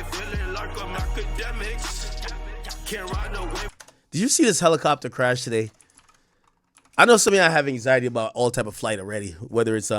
feeling like I'm Akademiks. Can't ride no wave. Did you see this helicopter crash today? I know some of y'all have anxiety about all type of flight already, whether it's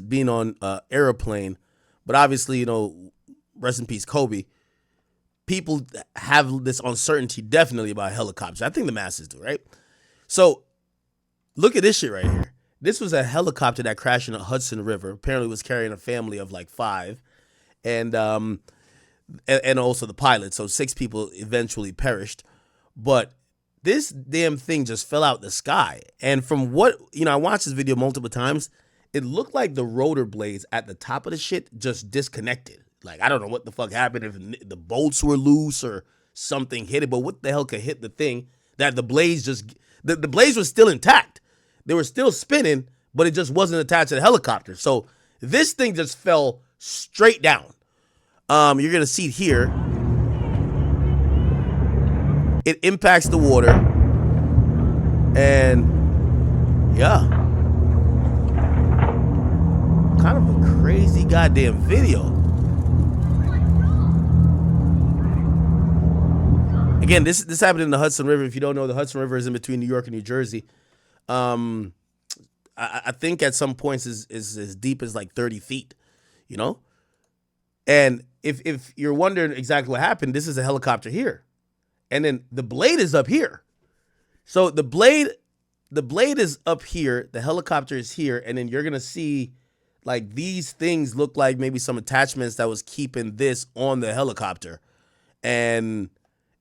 being on airplane, but obviously, you know, rest in peace, Kobe. People have this uncertainty definitely about helicopters. I think the masses do, right? So look at this shit right here. This was a helicopter that crashed in the Hudson River. Apparently, it was carrying a family of like 5, and also the pilot. So 6 people eventually perished, but this damn thing just fell out the sky. And from what, you know, I watched this video multiple times. It looked like the rotor blades at the top of the shit just disconnected. Like, I don't know what the fuck happened, if the bolts were loose or something hit it, but what the hell could hit the thing that the blades just, the blades were still intact. They were still spinning, but it just wasn't attached to the helicopter. So this thing just fell straight down. You're going to see it here. It impacts the water. And yeah. Kind of a crazy goddamn video. Again, this happened in the Hudson River. If you don't know, the Hudson River is in between New York and New Jersey. I think at some points is as deep as like 30 feet, you know? And if you're wondering exactly what happened, this is a helicopter here. And then the blade is up here. So the blade is up here, the helicopter is here, and then you're going to see like these things look like maybe some attachments that was keeping this on the helicopter. And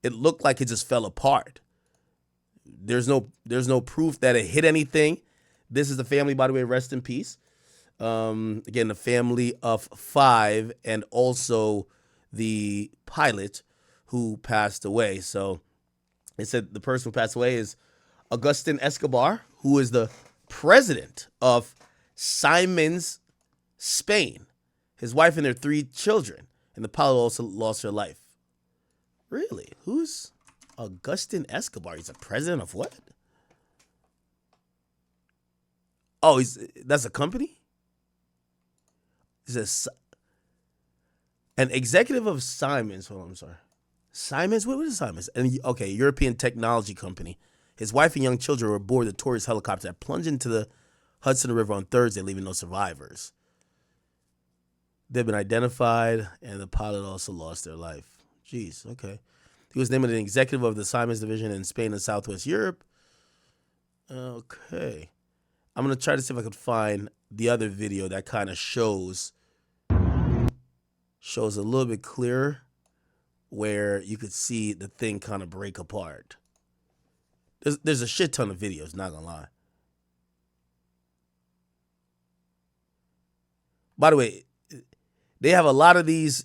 it looked like it just fell apart. There's no proof that it hit anything. This is the family, by the way, rest in peace. Again, the family of 5 and also the pilot who passed away. So it said the person who passed away is Agustin Escobar, who is the president of Siemens Spain. His wife and their 3 children. And the pilot also lost her life. Really? Who's Agustin Escobar? He's the president of what? Oh, that's a company? He's an executive of Siemens. Hold on, I'm sorry. Siemens? What is Siemens? Okay, European technology company. His wife and young children were aboard the tourist helicopter that plunged into the Hudson River on Thursday, leaving no survivors. They've been identified, and the pilot also lost their life. Jeez, okay. He was named an executive of the Siemens division in Spain and Southwest Europe. Okay. I'm going to try to see if I can find the other video that kind of shows a little bit clearer where you could see the thing kind of break apart. There's a shit ton of videos, not going to lie. By the way, they have a lot of these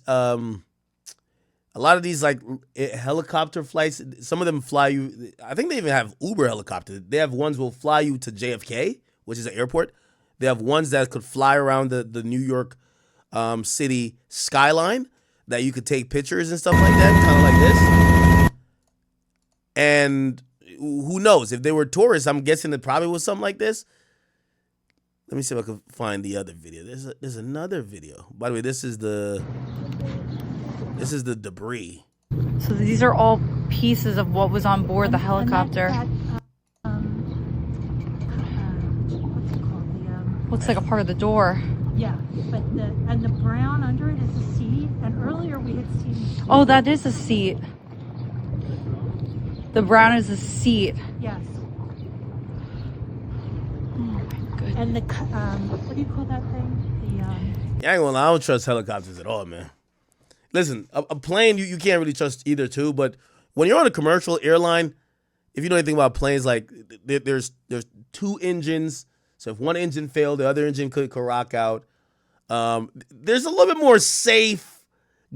like helicopter flights. Some of them fly you. I think they even have Uber helicopters. They have ones that will fly you to JFK, which is an airport. They have ones that could fly around the New York city skyline that you could take pictures and stuff like that, kind of like this. And who knows? If they were tourists, I'm guessing it probably was something like this. Let me see if I can find the other video. There's another video. By the way, this is the debris. So these are all pieces of what was on board the helicopter. Looks like a part of the door. Yeah, but the brown under it is a seat, and earlier we had seen. Oh, that is a seat. The brown is a seat. Yes. Oh my goodness. And the what do you call that thing? Yeah, I ain't gonna lie, I don't trust helicopters at all, man. Listen, a plane you can't really trust either too, but when you're on a commercial airline, if you know anything about planes, like there's 2 engines. So if one engine failed, the other engine could rock out. There's a little bit more safe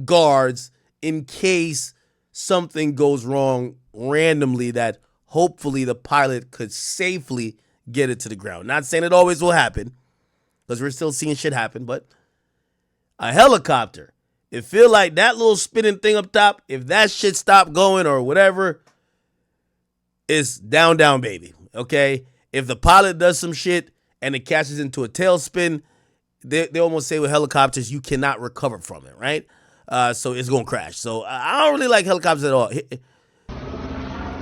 guards in case something goes wrong randomly that hopefully the pilot could safely get it to the ground. Not saying it always will happen, because we're still seeing shit happen, but a helicopter, it feel like that little spinning thing up top, if that shit stopped going or whatever, it's down, baby, okay? If the pilot does some shit and it catches into a tailspin, they almost say with helicopters, you cannot recover from it, right? So it's going to crash. So I don't really like helicopters at all.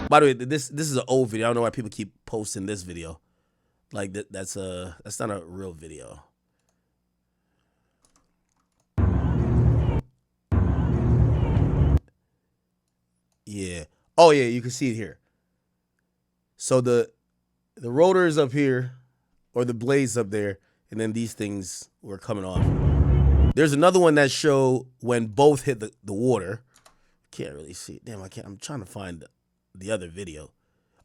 By the way, this is an old video. I don't know why people keep posting this video. Like that's not a real video. Yeah. Oh yeah, you can see it here. So the rotor is up here, or the blades up there, and then these things were coming off. There's another one that show when both hit the water. Can't really see it. Damn, I can't. I'm trying to find the other video.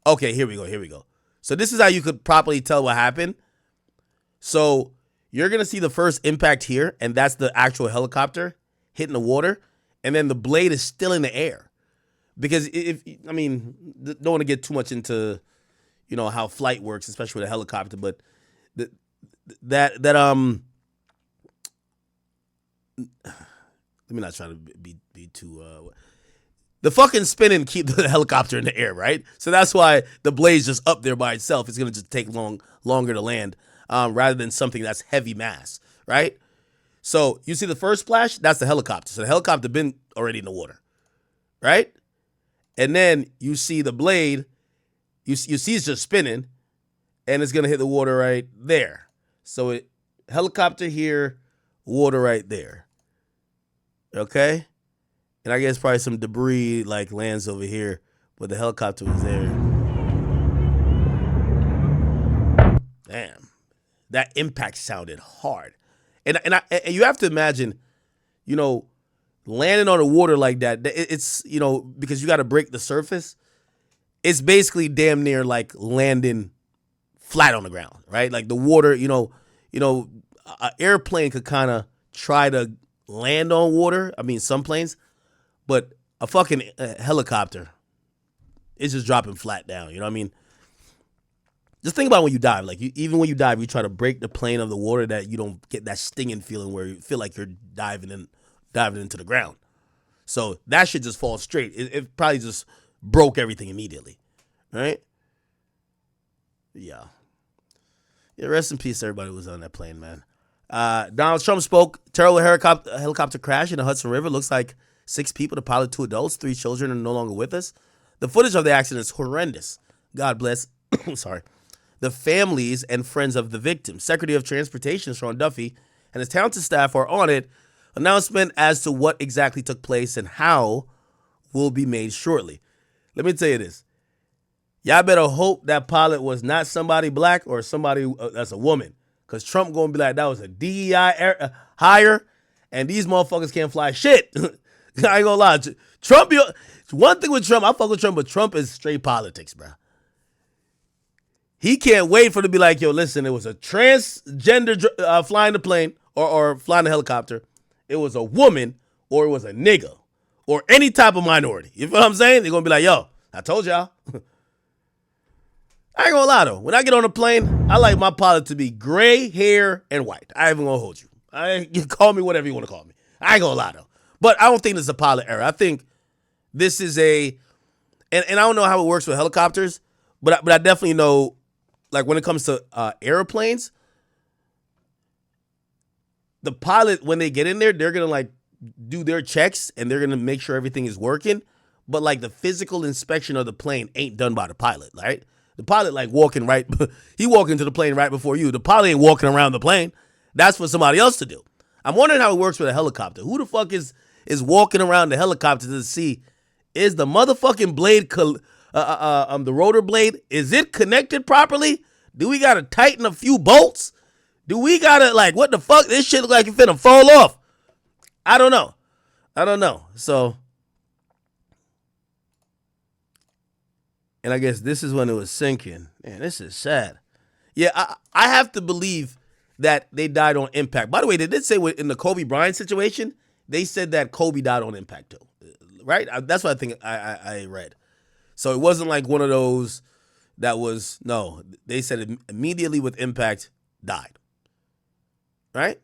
Okay, here we go. So this is how you could properly tell what happened. So you're going to see the first impact here, and that's the actual helicopter hitting the water, and then the blade is still in the air. Because don't want to get too much into, how flight works, especially with a helicopter, but let me not try to be too the fucking spinning keep the helicopter in the air, right? So that's why the blade's just up there by itself. It's gonna just take longer to land, rather than something that's heavy mass, right? So you see the first splash, that's the helicopter. So the helicopter been already in the water, right? And then you see the blade, you see it's just spinning, and it's gonna hit the water right there. So helicopter here, water right there. Okay? And I guess probably some debris like lands over here, but the helicopter was there. Damn. That impact sounded hard. And you have to imagine, landing on the water like that, it's, because you got to break the surface. It's basically damn near like landing flat on the ground, right? Like the water, an airplane could kind of try to land on water. I mean, some planes, but a fucking helicopter, it's just dropping flat down. You know what I mean? Just think about when you dive. Like even when you dive, you try to break the plane of the water that you don't get that stinging feeling where you feel like you're diving into the ground. So that shit just falls straight. It probably just broke everything immediately, right? Yeah. Rest in peace, everybody who was on that plane, man. Donald Trump spoke. Terrible helicopter crash in the Hudson River. Looks like 6 people, the pilot, 2 adults, 3 children are no longer with us. The footage of the accident is horrendous. God bless. Sorry. The families and friends of the victims. Secretary of Transportation Sean Duffy and his talented staff are on it. Announcement as to what exactly took place and how will be made shortly. Let me tell you this. Y'all better hope that pilot was not somebody black or somebody that's a woman. Because Trump going to be like, that was a DEI hire, and these motherfuckers can't fly shit. I ain't going to lie. Trump, one thing with Trump, I fuck with Trump, but Trump is straight politics, bro. He can't wait for it to be like, yo, listen, it was a transgender flying the plane or flying the helicopter. It was a woman or it was a nigga or any type of minority. You feel what I'm saying? They're going to be like, yo, I told y'all. I ain't gonna lie though. When I get on a plane, I like my pilot to be gray hair and white. I ain't even gonna hold you. You call me whatever you want to call me. I ain't gonna lie though. But I don't think this is a pilot error. I think this is and I don't know how it works with helicopters, but I definitely know, like when it comes to airplanes, the pilot, when they get in there, they're gonna like do their checks and they're gonna make sure everything is working. But like the physical inspection of the plane ain't done by the pilot, right? The pilot like walking right, he walking into the plane right before you. The pilot ain't walking around the plane. That's for somebody else to do. I'm wondering how it works with a helicopter. Who the fuck is walking around the helicopter to see, is the motherfucking blade, the rotor blade, is it connected properly? Do we gotta tighten a few bolts? Do we gotta what the fuck? This shit look like it's finna fall off. I don't know. So. And I guess this is when it was sinking. Man, this is sad. Yeah, I have to believe that they died on impact. By the way, they did say in the Kobe Bryant situation, they said that Kobe died on impact too, right? That's what I think I read. So it wasn't like one of those that was, no. They said it immediately with impact, died. Right?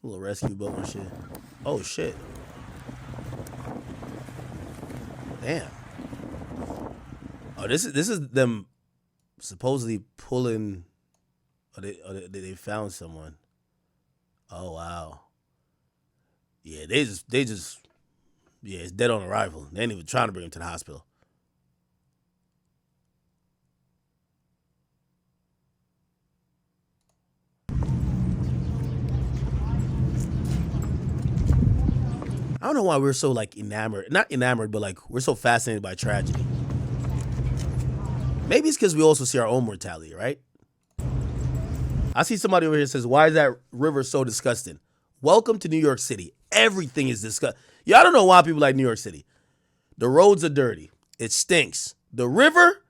A little rescue boat and shit. Oh, shit. Damn. Oh, this is them supposedly pulling They found someone. Oh wow. Yeah, they just yeah, it's dead on arrival. They ain't even trying to bring him to the hospital. I don't know why we're so like enamored, not enamored, but like we're so fascinated by tragedy. Maybe it's because we also see our own mortality, right? I see somebody over here says, why is that river so disgusting? Welcome to New York City. Everything is disgusting. Yeah, I don't know why people like New York City. The roads are dirty. It stinks. The river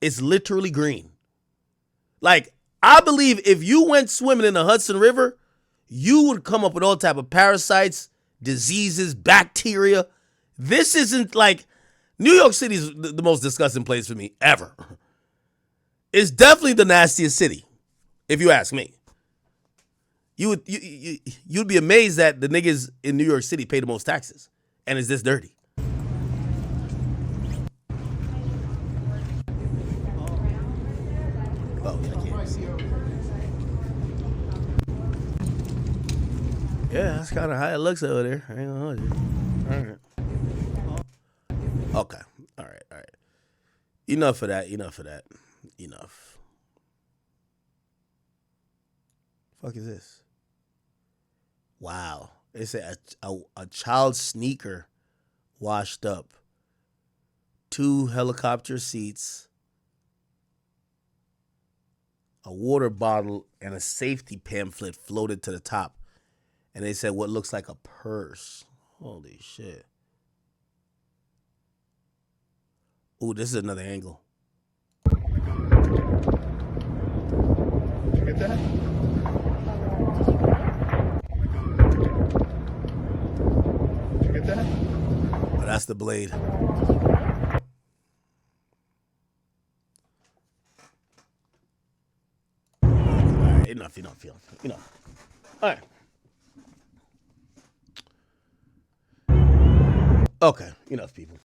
is literally green. Like, I believe if you went swimming in the Hudson River, you would come up with all type of parasites, diseases, bacteria. This isn't like, New York City is the most disgusting place for me ever. It's definitely the nastiest city, if you ask me. You'd be amazed that the niggas in New York City pay the most taxes, and it's this dirty. Oh, yeah, I can't see. Yeah, that's kind of how it looks over there. I ain't gonna hold you. All right. Okay. All right. Enough of that. Enough. Fuck is this? Wow. It said a child sneaker washed up. 2 helicopter seats. A water bottle and a safety pamphlet floated to the top. And they said what looks like a purse. Holy shit. Ooh, this is another angle. Did you get that? Did you get that? Oh, that's the blade. All right, enough. All right. Okay, enough, people.